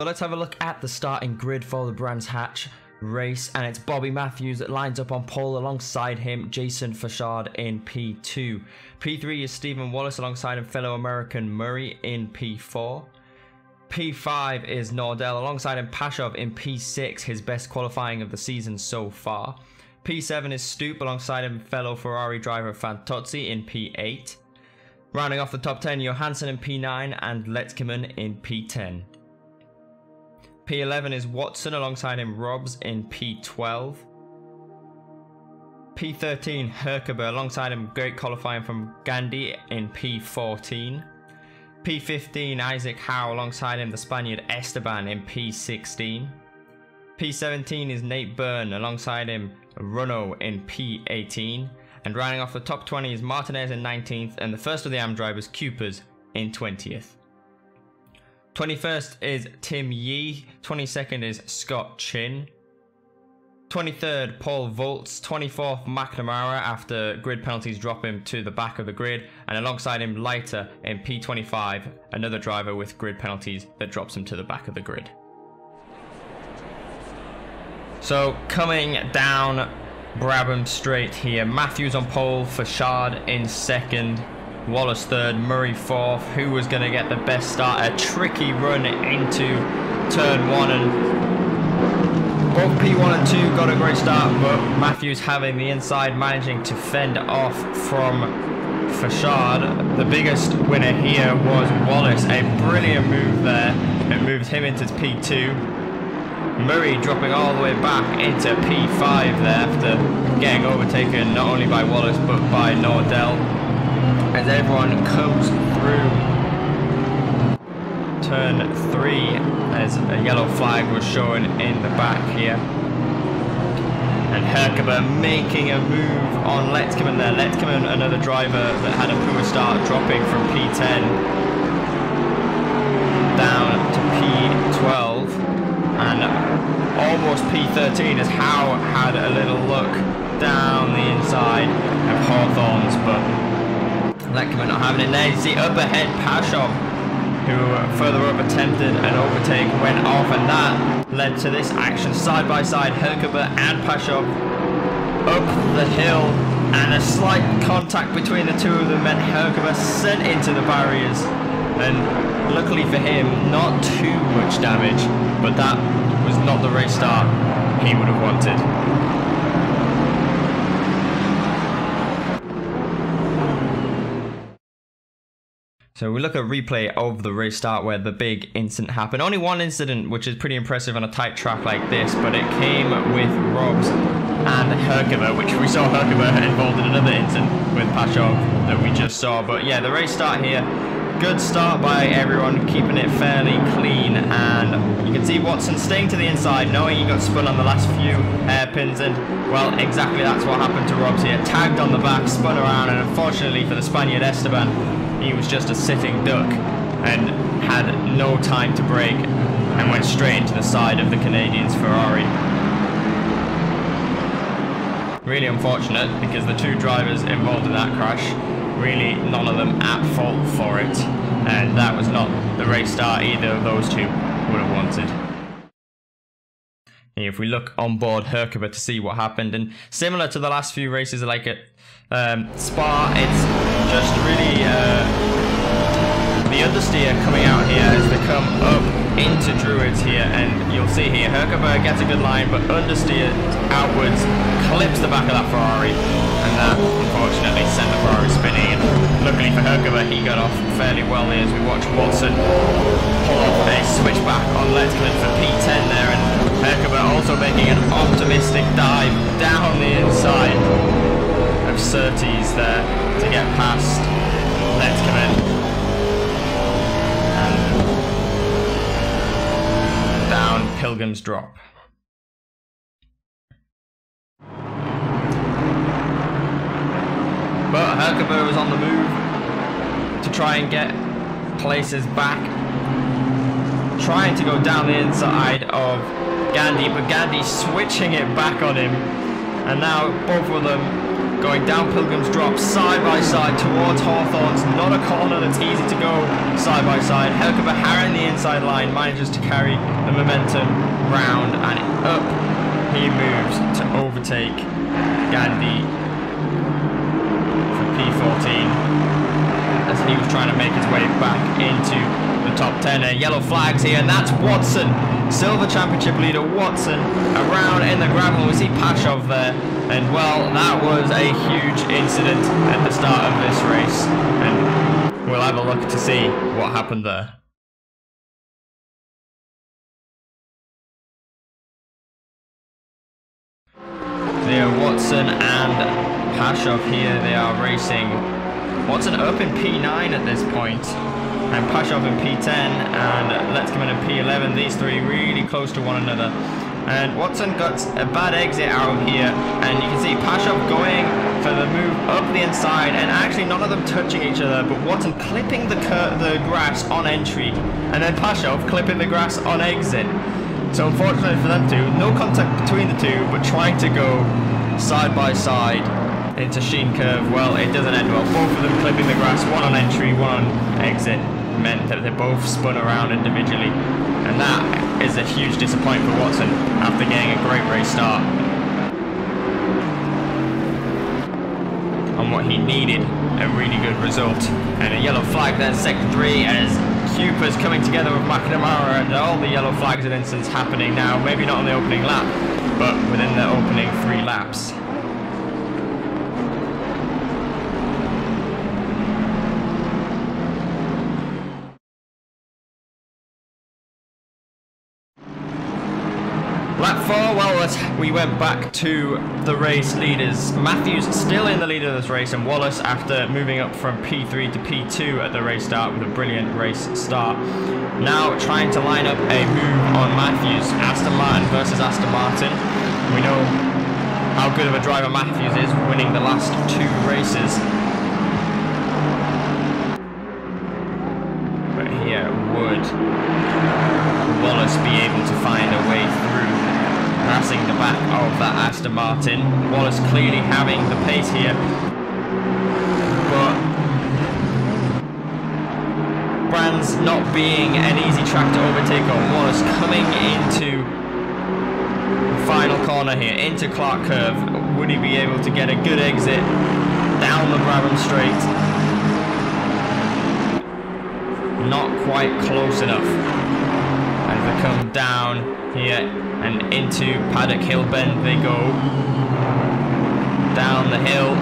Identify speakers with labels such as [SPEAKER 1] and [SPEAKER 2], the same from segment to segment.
[SPEAKER 1] So let's have a look at the starting grid for the Brands Hatch race, and it's Bobby Matthews that lines up on pole. Alongside him, Jason Fashard in P2. P3 is Stephen Wallace alongside him, fellow American Murray in P4. P5 is Nordell alongside him, Pashov in P6, his best qualifying of the season so far. P7 is Stoop alongside him, fellow Ferrari driver Fantozzi in P8. Rounding off the top 10, Johansson in P9 and Letzkeman in P10. P11 is Watson alongside him, Robs in P12. P13, Herkaba alongside him, great qualifying from Gandhi in P14. P15, Isaac Howe alongside him, the Spaniard Esteban in P16. P17 is Nate Byrne alongside him, Runo in P18. And rounding off the top 20 is Martinez in 19th, and the first of the AM drivers, Cupers, in 20th. 21st is Tim Yee, 22nd is Scott Chin. 23rd, Paul Volts. 24th, McNamara after grid penalties drop him to the back of the grid. And alongside him, Leiter in P25, another driver with grid penalties that drops him to the back of the grid. So coming down Brabham straight here, Matthews on pole, Fashard in second, Wallace third, Murray fourth. Who was going to get the best start? A tricky run into turn one, and both P1 and 2 got a great start, but Matthews having the inside, managing to fend off from Fashard. The biggest winner here was Wallace, a brilliant move there. It moves him into P2. Murray dropping all the way back into P5 there after getting overtaken not only by Wallace but by Nordell, as everyone comes through turn 3 as a yellow flag was shown in the back here. And Herkaba making a move on Letzkeman there. Letzkeman, another driver that had a poor start, dropping from P10 down to P12 and almost P13 as Howe had a little look down the inside of Hawthorne's, but Letzkeman not having it there. You see up ahead Pashov, who further up attempted an overtake, went off, and that led to this action side by side. Herkaba and Pashov up the hill, and a slight contact between the two of them meant Herkaba sent into the barriers, and luckily for him not too much damage, but that was not the race start he would have wanted. So we look at a replay of the race start where the big incident happened. Only one incident, which is pretty impressive on a tight track like this, but it came with Robs and Herkaba, which we saw Herkaba involved in another incident with Pashov that we just saw. But yeah, the race start here, good start by everyone, keeping it fairly clean, and you can see Watson staying to the inside, knowing he got spun on the last few hairpins, and well, exactly that's what happened to Robs here. Tagged on the back, spun around, and unfortunately for the Spaniard Esteban, he was just a sitting duck and had no time to brake and went straight into the side of the Canadian's Ferrari. Really unfortunate, because the two drivers involved in that crash, really none of them at fault for it, and that was not the race start either of those two would have wanted. If we look on board Herkaba to see what happened, and similar to the last few races like at Spa, it's just really the understeer coming out here as they come up into Druids here, and you'll see here Herkaba gets a good line, but understeer outwards, clips the back of that Ferrari, and that unfortunately sent the Ferrari spinning. And luckily for Herkaba, he got off fairly well here as we watch Watson pull off a switchback on Letzkeman for P10 there, and Herkaba also making an optimistic dive down the inside of Surtees there to get past Letzkeman. Down Pilgrim's Drop. But Herkaba was on the move to try and get places back, trying to go down the inside of Gandhi, but Gandhi switching it back on him, and now both of them going down Pilgrim's Drop side by side towards Hawthorns. Not a corner that's easy to go side by side. Helga Bahara in the inside line manages to carry the momentum round, and up he moves to overtake Gandhi for P14 as he was trying to make his way back into the top 10. And yellow flags here, and that's Watson, Silver Championship leader Watson, around in the gravel. We see Pashov there, and well, that was a huge incident at the start of this race, and we'll have a look to see what happened there. There, Watson and Pashov here, they are racing. Watson up in P9 at this point, and Pashov in P10, and Let's come in P11. These three really close to one another, and Watson got a bad exit out here, and you can see Pashov going for the move up the inside, and actually none of them touching each other, but Watson clipping the grass on entry, and then Pashov clipping the grass on exit. So unfortunately for them two, no contact between the two, but trying to go side by side into Sheen Curve. Well, it doesn't end well. Both of them clipping the grass, one on entry, one on exit, meant that they both spun around individually, and that is a huge disappointment for Watson after getting a great race start. And what he needed, a really good result. And a yellow flag then, sector 3, as Cooper's coming together with McNamara, and all the yellow flags and incidents happening now, maybe not on the opening lap, but within the opening 3 laps. Lap 4, well, we went back to the race leaders. Matthews still in the lead of this race, and Wallace, after moving up from P3 to P2 at the race start with a brilliant race start, now trying to line up a move on Matthews. Aston Martin versus Aston Martin. We know how good of a driver Matthews is, winning the last 2 races. But here, would Wallace be able to find a way through, passing the back of that Aston Martin? Wallace clearly having the pace here, but Brands not being an easy track to overtake on. Wallace coming into the final corner here, into Clark Curve. Would he be able to get a good exit down the Brabham Straight? Not quite close enough. As they come down here and into Paddock Hill Bend they go. Down the hill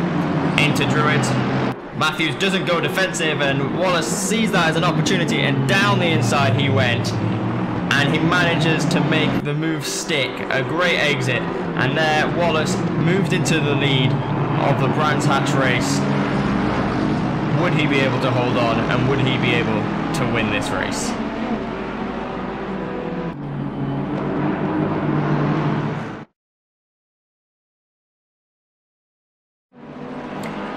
[SPEAKER 1] into Druids. Matthews doesn't go defensive, and Wallace sees that as an opportunity, and down the inside he went, and he manages to make the move stick. A great exit, and there Wallace moved into the lead of the Brands Hatch race. Would he be able to hold on, and would he be able to win this race?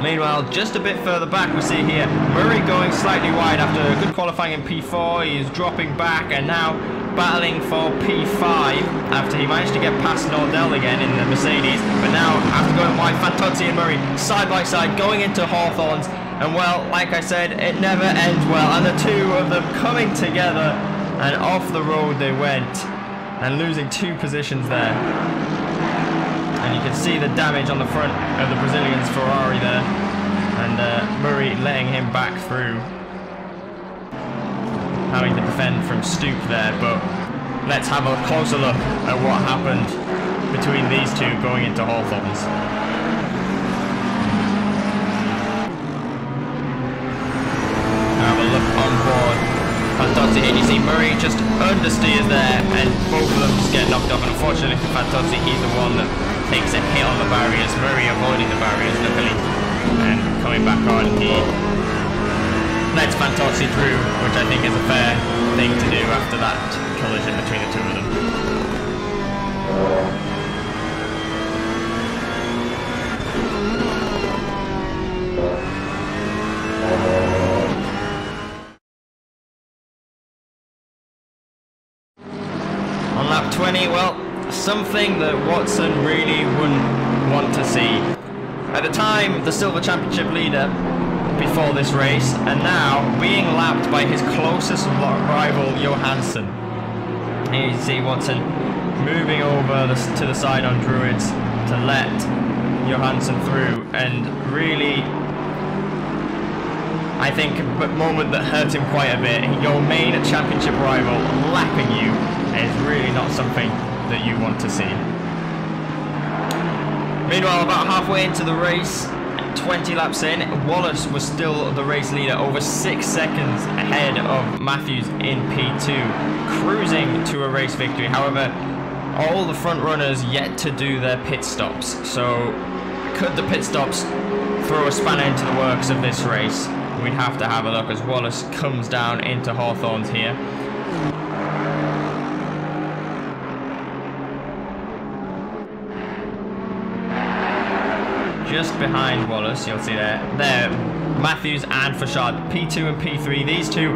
[SPEAKER 1] Meanwhile, just a bit further back, we see here Murray going slightly wide after a good qualifying in P4. He is dropping back and now battling for P5 after he managed to get past Nordell again in the Mercedes. But now, after going wide, Fantozzi and Murray side by side going into Hawthorns. And well, like I said, it never ends well. And the two of them coming together, and off the road they went, and losing 2 positions there. And you can see the damage on the front of the Brazilian's Ferrari there, and Murray letting him back through, having to defend from Stoop there. But let's have a closer look at what happened between these two going into Hawthorns. Have a look on board Fantozzi here. You see Murray just understeers there, and both of them just get knocked off. And unfortunately for Fantozzi, he's the one that takes a hit on the barriers. Murray avoiding the barriers, luckily, and coming back on, he lets Fantozzi through, which I think is a fair thing to do after that collision between the two of them. On lap 20, well, something that Watson really wouldn't want to see. At the time, the Silver Championship leader before this race, and now being lapped by his closest rival, Johansson. Here you see Watson moving over to the side on Druids to let Johansson through, and really, I think a moment that hurt him quite a bit. Your main championship rival lapping you is really not something that you want to see. Meanwhile, about halfway into the race, 20 laps in, Wallace was still the race leader, over 6 seconds ahead of Matthews in P2, cruising to a race victory. However, all the front runners yet to do their pit stops. So, could the pit stops throw a spanner into the works of this race? We'd have to have a look as Wallace comes down into Hawthorns here. Just behind Wallace, you'll see there, Matthews and Fashard, P2 and P3. These two,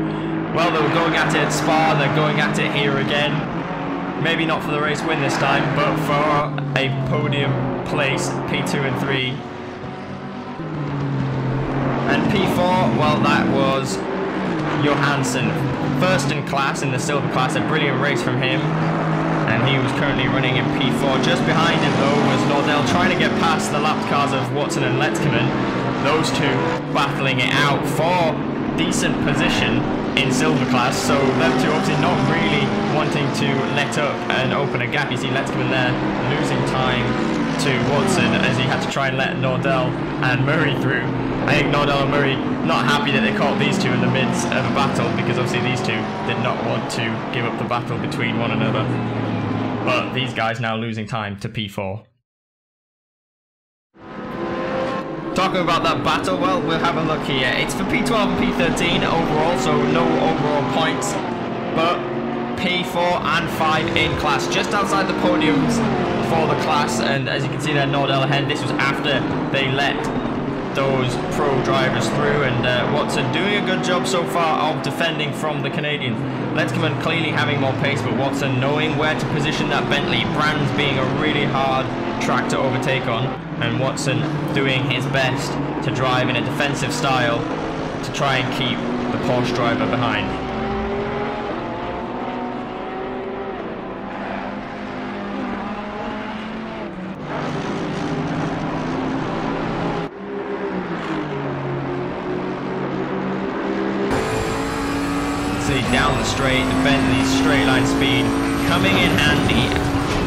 [SPEAKER 1] well, they were going at it at Spa, they're going at it here again. Maybe not for the race win this time, but for a podium place, P2 and 3. And P4, well, that was Johansson. First in class, in the silver class, a brilliant race from him. And he was currently running in P4. Just behind him, though, was Nordell trying to get past the lapped cars of Watson and Letzkeman. Those two battling it out for decent position in silver class. So them two obviously not really wanting to let up and open a gap. You see Letzkeman there losing time to Watson as he had to try and let Nordell and Murray through. I think Nordell and Murray not happy that they caught these two in the midst of a battle, because obviously these two did not want to give up the battle between one another. But these guys now losing time to P4. Talking about that battle, well, we'll have a look here. It's for P12 and P13 overall, so no overall points. But P4 and 5 in class, just outside the podiums for the class. And as you can see there, Nordell ahead. This was after they let those pro drivers through, and Watson doing a good job so far of defending from the Canadians. Letzkeman clearly having more pace, but Watson knowing where to position that Bentley. Brands being a really hard track to overtake on, and Watson doing his best to drive in a defensive style to try and keep the Porsche driver behind. Down the straight, the Bentley straight line speed coming in handy.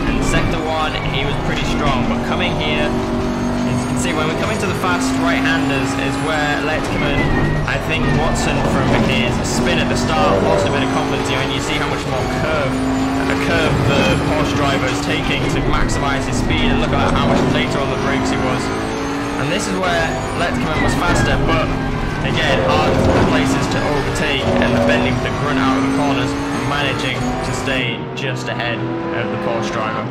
[SPEAKER 1] And sector 1, he was pretty strong, but coming here, as you can see, when we're coming to the fast right-handers is where Letzkeman, I think Watson from his spin at the start lost a bit of confidence here, and you see how much more curve the Porsche driver is taking to maximise his speed, and look at how much later on the brakes he was. And this is where Letzkeman was faster, but again, hard places to overtake, and the Bentley with the grunt out of the corners, managing to stay just ahead of the Porsche driver.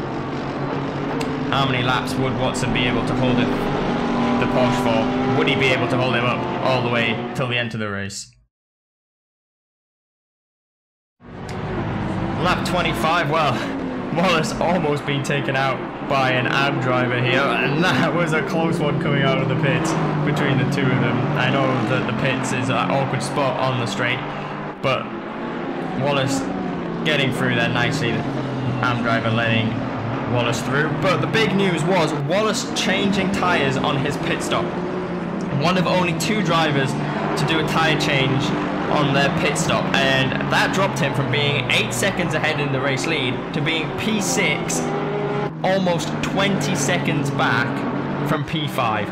[SPEAKER 1] How many laps would Watson be able to hold it, the Porsche for? Would he be able to hold him up all the way till the end of the race? Lap 25, well, Wallace almost been taken out by an AM driver here, and that was a close one coming out of the pits between the two of them. I know that the pits is an awkward spot on the straight, but Wallace getting through there nicely. The AM driver letting Wallace through. But the big news was Wallace changing tyres on his pit stop. One of only 2 drivers to do a tyre change on their pit stop, and that dropped him from being 8 seconds ahead in the race lead to being P6, almost 20 seconds back from P5.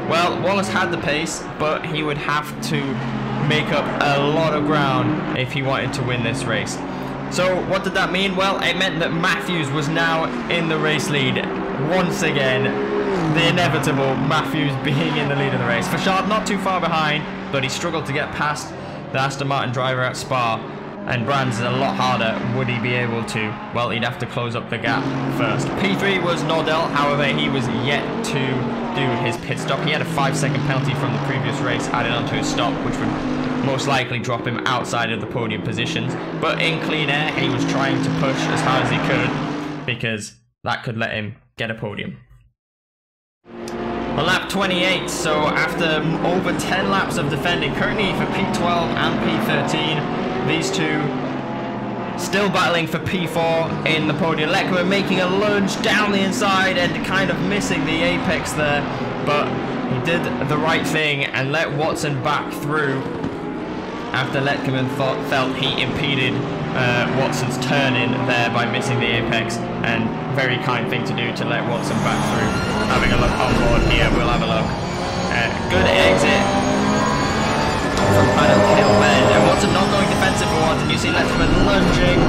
[SPEAKER 1] Well, Wallace had the pace, but he would have to make up a lot of ground if he wanted to win this race. So what did that mean? Well, it meant that Matthews was now in the race lead once again. The inevitable Matthews being in the lead of the race. Fashard not too far behind, but he struggled to get past the Aston Martin driver at Spa, and Brands is a lot harder. Would he be able to? Well, he'd have to close up the gap first. P3 was Nordell, however, he was yet to do his pit stop. He had a 5-second penalty from the previous race added onto his stop, which would most likely drop him outside of the podium positions. But in clean air, he was trying to push as hard as he could, because that could let him get a podium. On lap 28, so after over 10 laps of defending, currently for P12 and P13, these two still battling for P4 in the podium. Leclerc making a lunge down the inside and kind of missing the apex there, but he did the right thing and let Watson back through after Leclerc felt he impeded Watson's turn in there by missing the apex, and very kind thing to do to let Watson back through. Having a look on board here, we'll have a look. Good exit from Final Kill Bend, and Watson not going defensive for once, and you see Leclerc lunging,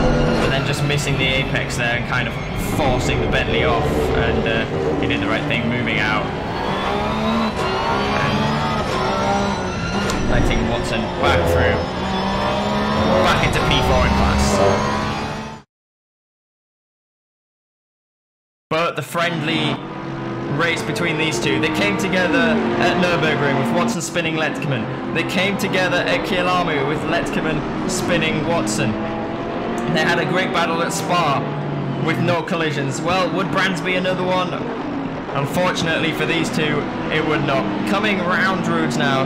[SPEAKER 1] but then just missing the apex there and kind of forcing the Bentley off, and he did the right thing moving out. And letting Watson back through, back into P4 in class. But the friendly race between these two, they came together at Nürburgring with Watson spinning Letkman. They came together at Kielamu with Letkman spinning Watson. They had a great battle at Spa with no collisions. Well, would Bransby another one? Unfortunately for these two, it would not. Coming round roads now,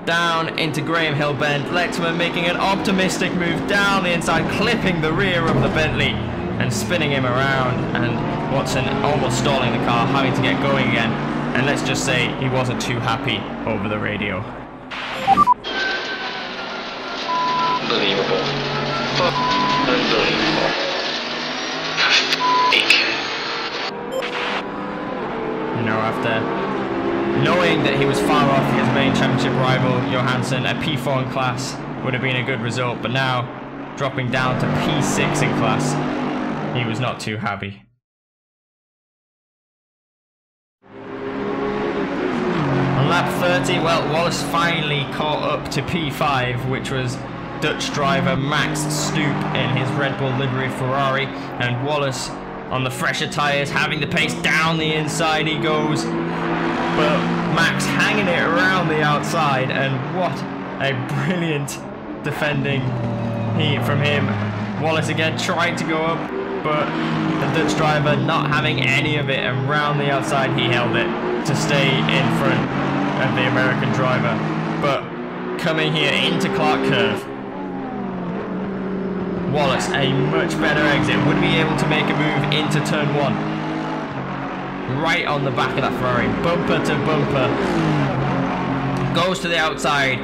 [SPEAKER 1] down into Graham Hill Bend. Letkman making an optimistic move down the inside, clipping the rear of the Bentley and spinning him around, and Watson almost stalling the car, having to get going again. And let's just say he wasn't too happy over the radio.
[SPEAKER 2] Unbelievable. Unbelievable.
[SPEAKER 1] You know, after knowing that he was far off his main championship rival, Johansson, a P4 in class would have been a good result, but now dropping down to P6 in class, he was not too happy. On lap 30, well, Wallace finally caught up to P5, which was Dutch driver Max Stoop in his Red Bull livery Ferrari, and Wallace on the fresher tyres, having the pace down the inside he goes, but Max hanging it around the outside, and what a brilliant defending heat from him. Wallace again trying to go up, but the Dutch driver not having any of it, and round the outside he held it to stay in front of the American driver. But coming here into Clark Curve, Wallace, a much better exit, would be able to make a move into turn 1. Right on the back of that Ferrari, bumper to bumper, goes to the outside,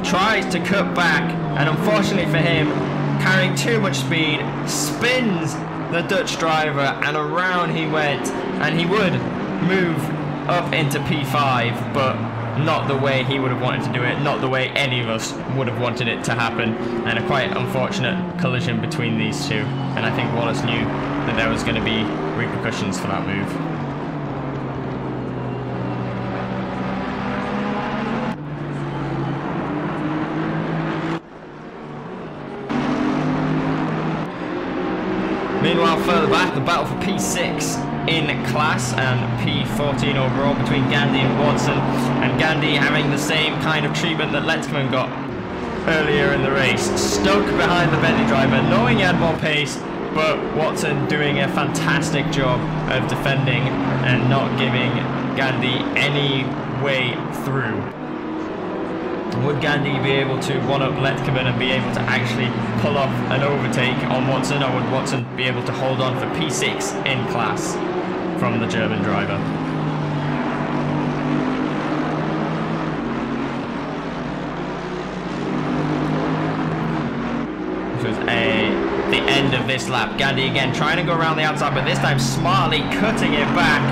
[SPEAKER 1] tries to cut back, and unfortunately for him, carrying too much speed, spins the Dutch driver, and around he went, and he would move up into P5, but not the way he would have wanted to do it, not the way any of us would have wanted it to happen, and a quite unfortunate collision between these two, and I think Wallace knew that there was going to be repercussions for that move. Meanwhile, further back, the battle for P6 in class and P14 overall between Gandhi and Watson, and Gandhi having the same kind of treatment that Letkman got earlier in the race. Stuck behind the Bentley driver, knowing he had more pace, but Watson doing a fantastic job of defending and not giving Gandhi any way through. Would Gandhi be able to one-up Letkman and be able to actually pull off an overtake on Watson, or would Watson be able to hold on for P6 in class from the German driver? This was the end of this lap. Gandhi again trying to go around the outside, but this time smartly cutting it back.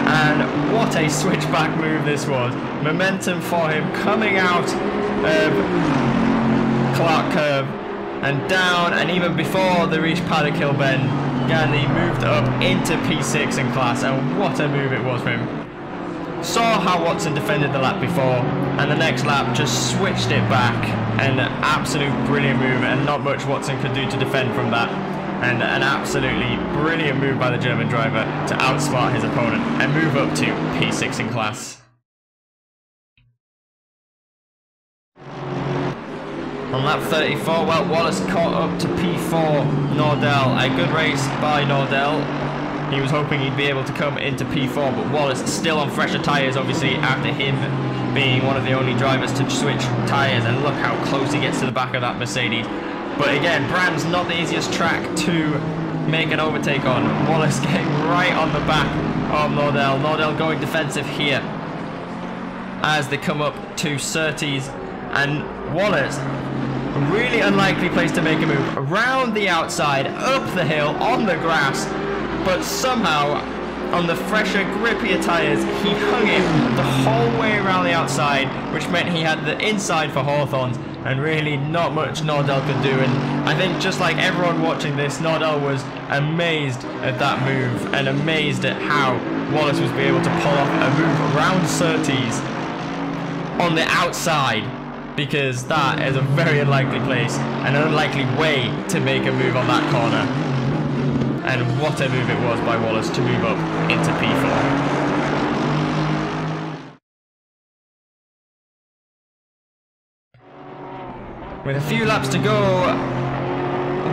[SPEAKER 1] And what a switchback move this was. Momentum for him coming out of Clark Curve and down, and even before they reached Paddock Hill Bend, Gandhi moved up into P6 in class, and what a move it was for him. Saw how Watson defended the lap before, and the next lap just switched it back. An absolute brilliant move, and not much Watson could do to defend from that. And an absolutely brilliant move by the German driver to outsmart his opponent and move up to P6 in class. On lap 34, well, Wallace caught up to P4 Nordell. A good race by Nordell. He was hoping he'd be able to come into P4, but Wallace still on fresher tyres, obviously, after him being one of the only drivers to switch tyres. And look how close he gets to the back of that Mercedes. But again, Brands not the easiest track to make an overtake on. Wallace getting right on the back of Nordell. Nordell going defensive here as they come up to Surtees, and Wallace, a really unlikely place to make a move, around the outside, up the hill, on the grass, but somehow on the fresher, grippier tyres, he hung it the whole way around the outside, which meant he had the inside for Hawthorns, and really not much Nordell could do. And I think just like everyone watching this, Nordell was amazed at that move and amazed at how Wallace was able to pull off a move around Surtees on the outside, because that is a very unlikely place, an unlikely way to make a move on that corner. And what a move it was by Wallace to move up into P4. With a few laps to go,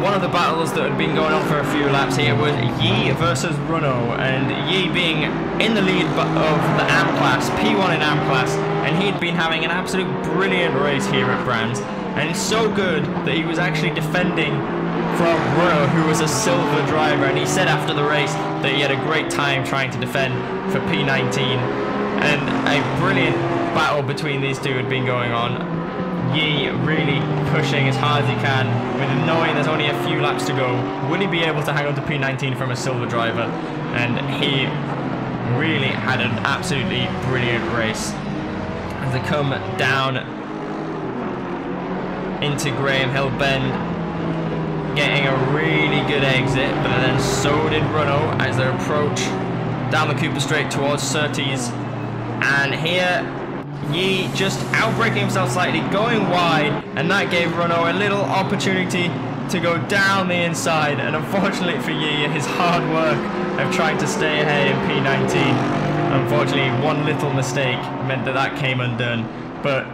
[SPEAKER 1] one of the battles that had been going on for a few laps here was Yi versus Runo, and Yi being in the lead of the AM class, P1 in AM class, and he'd been having an absolute brilliant race here at Brands, and it's so good that he was actually defending from Runo, who was a silver driver, and he said after the race that he had a great time trying to defend for P19, and a brilliant battle between these two had been going on. Yi really pushing as hard as he can, with knowing there's only a few laps to go. Will he be able to hang on to P19 from a silver driver? And he really had an absolutely brilliant race. As they come down into Graham Hill Bend, getting a really good exit, but then so did Runo as they approach down the Cooper Straight towards Surtees. And here Yi just outbraking himself slightly, going wide, and that gave Runo a little opportunity to go down the inside. And unfortunately for Yi, his hard work of trying to stay ahead in P19, unfortunately one little mistake meant that that came undone. But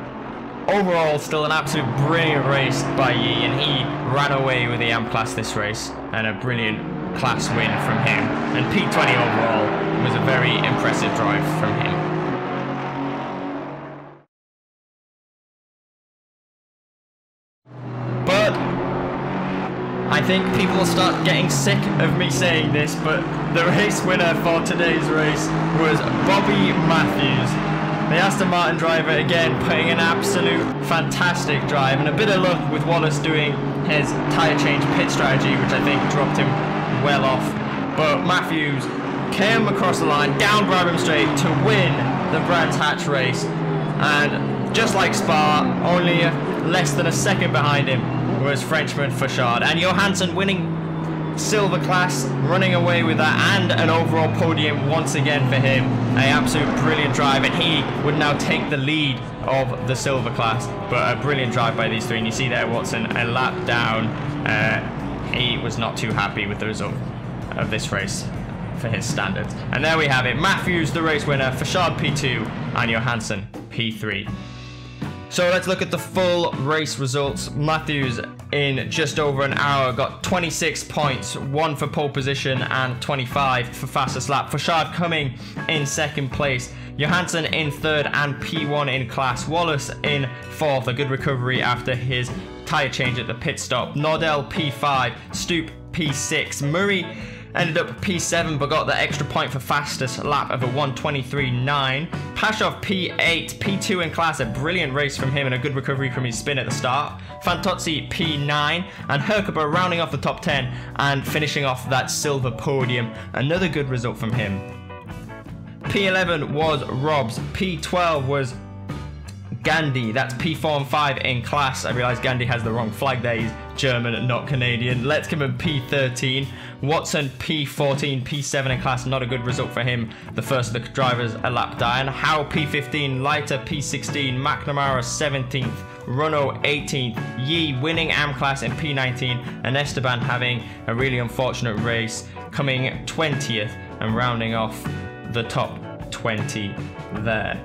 [SPEAKER 1] overall, still an absolute brilliant race by Yi, and he ran away with the AM class this race, and a brilliant class win from him. And P20 overall was a very impressive drive from him. But I think people will start getting sick of me saying this, but the race winner for today's race was Bobby Matthews. The Aston Martin driver, again, putting an absolute fantastic drive, and a bit of luck with Wallace doing his tyre change pit strategy, which I think dropped him well off. But Matthews came across the line, down Brabham Straight to win the Brands Hatch race. And just like Spa, only less than a second behind him was Frenchman Fauchard. And Johansson winning silver class, running away with that, and an overall podium once again for him. An absolute brilliant drive, and he would now take the lead of the silver class. But a brilliant drive by these three, and you see there Watson a lap down. He was not too happy with the result of this race for his standards. And there we have it, Matthews the race winner, Fauchard P2 and Johansson P3. So let's look at the full race results. Matthews in just over an hour got 26 points, 1 for pole position and 25 for fastest lap. Fauchard coming in second place, Johansson in third and P1 in class, Wallace in fourth, a good recovery after his tyre change at the pit stop, Nordell P5, Stoop P6, Murray ended up P7 but got the extra point for fastest lap of a 1:23.9. Pashov P8, P2 in class, a brilliant race from him and a good recovery from his spin at the start. Fantozzi P9 and Herkaba rounding off the top 10 and finishing off that silver podium. Another good result from him. P11 was Robs, P12 was Gandhi, that's P4 and 5 in class. I realise Gandhi has the wrong flag there, he's German, not Canadian. Letcombe P13, Watson P14, P7 in class, not a good result for him. The first of the drivers a lap down. Howe P15, Leiter P16, McNamara 17th, Runo 18th, Yi winning AM class in P19, and Esteban having a really unfortunate race, coming 20th and rounding off the top 20 there.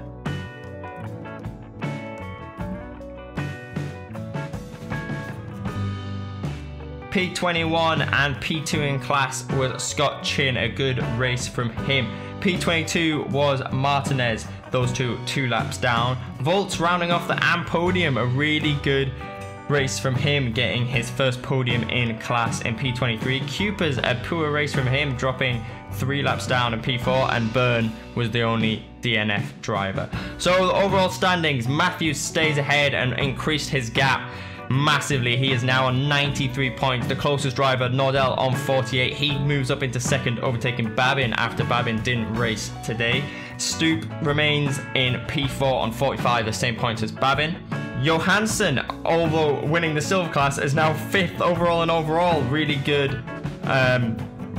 [SPEAKER 1] P21 and P2 in class was Scott Chin, a good race from him. P22 was Martinez, those two laps down. Volts rounding off the AM podium, a really good race from him, getting his first podium in class in P23. Cooper's a poor race from him, dropping 3 laps down in P4, and Byrne was the only DNF driver. So the overall standings, Matthews stays ahead and increased his gap massively. He is now on 93 points. The closest driver, Nordell, on 48. He moves up into second, overtaking Babin after Babin didn't race today. Stoop remains in P4 on 45, the same points as Babin. Johansson, although winning the silver class, is now 5th overall and overall. Really good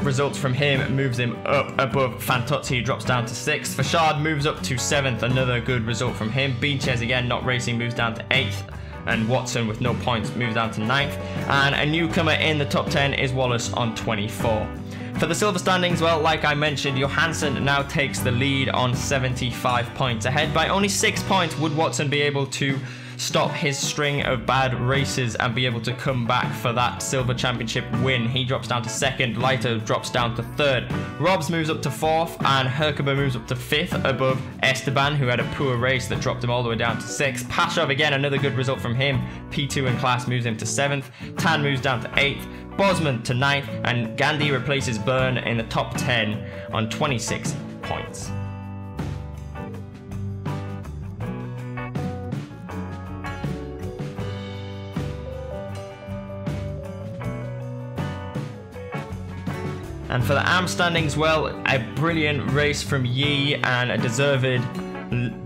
[SPEAKER 1] results from him, moves him up above Fantozzi, who drops down to 6th. Fashad moves up to 7th, another good result from him. Beaches, again not racing, moves down to 8th. And Watson, with no points, moves down to 9th. And a newcomer in the top 10 is Wallace on 24. For the silver standings, well, like I mentioned, Johansson now takes the lead on 75 points. Ahead by only 6 points, would Watson be able to stop his string of bad races and be able to come back for that silver championship win? He drops down to 2nd, Leiter drops down to 3rd, Robs moves up to 4th, and Herkaba moves up to 5th above Esteban, who had a poor race that dropped him all the way down to 6th. Pashov, again another good result from him, P2 in class, moves him to 7th. Tan moves down to 8th, Bosman to 9th, and Gandhi replaces Byrne in the top 10 on 26 points. And for the AM standings, well, a brilliant race from Yi and a deserved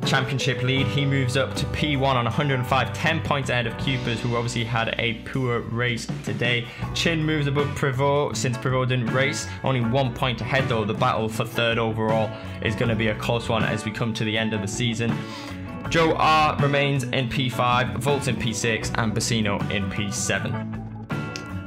[SPEAKER 1] championship lead. He moves up to P1 on 105, 10 points ahead of Cupers, who obviously had a poor race today. Chin moves above Prevot since Prevot didn't race, only 1 point ahead though. The battle for 3rd overall is going to be a close one as we come to the end of the season. Joe R remains in P5, Volts in P6, and Bassino in P7.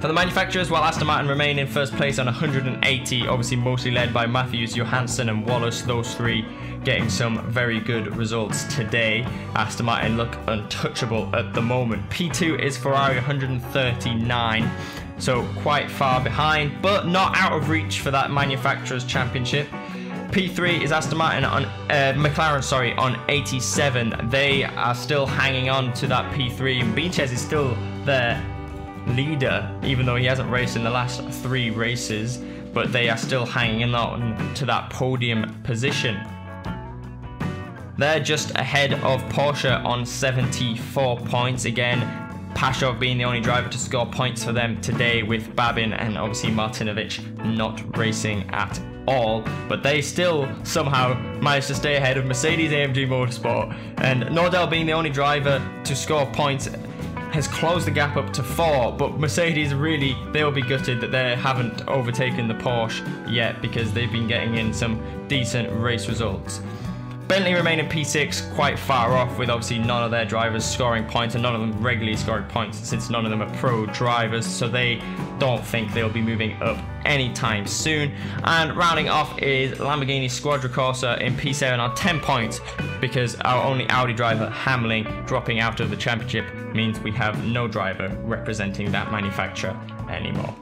[SPEAKER 1] For the manufacturers, while Aston Martin remain in first place on 180, obviously mostly led by Matthews, Johansson and Wallace, those three getting some very good results today. Aston Martin look untouchable at the moment. P2 is Ferrari, 139, so quite far behind, but not out of reach for that manufacturers championship. P3 is Aston Martin on McLaren, on 87. They are still hanging on to that P3, and Beaches is still there. Leader, even though he hasn't raced in the last 3 races, but they are still hanging on to that podium position. They're just ahead of Porsche on 74 points. Again, Pashov being the only driver to score points for them today, with Babin and obviously Martinovic not racing at all, but they still somehow managed to stay ahead of Mercedes-AMG Motorsport, and Nordell being the only driver to score points has closed the gap up to 4, but Mercedes really, they'll be gutted that they haven't overtaken the Porsche yet, because they've been getting in some decent race results. Bentley remain in P6, quite far off, with obviously none of their drivers scoring points, and none of them regularly scoring points since none of them are pro drivers, so they don't think they'll be moving up anytime soon. And rounding off is Lamborghini Squadra Corsa in P7 on 10 points, because our only Audi driver, Hamling, dropping out of the championship means we have no driver representing that manufacturer anymore.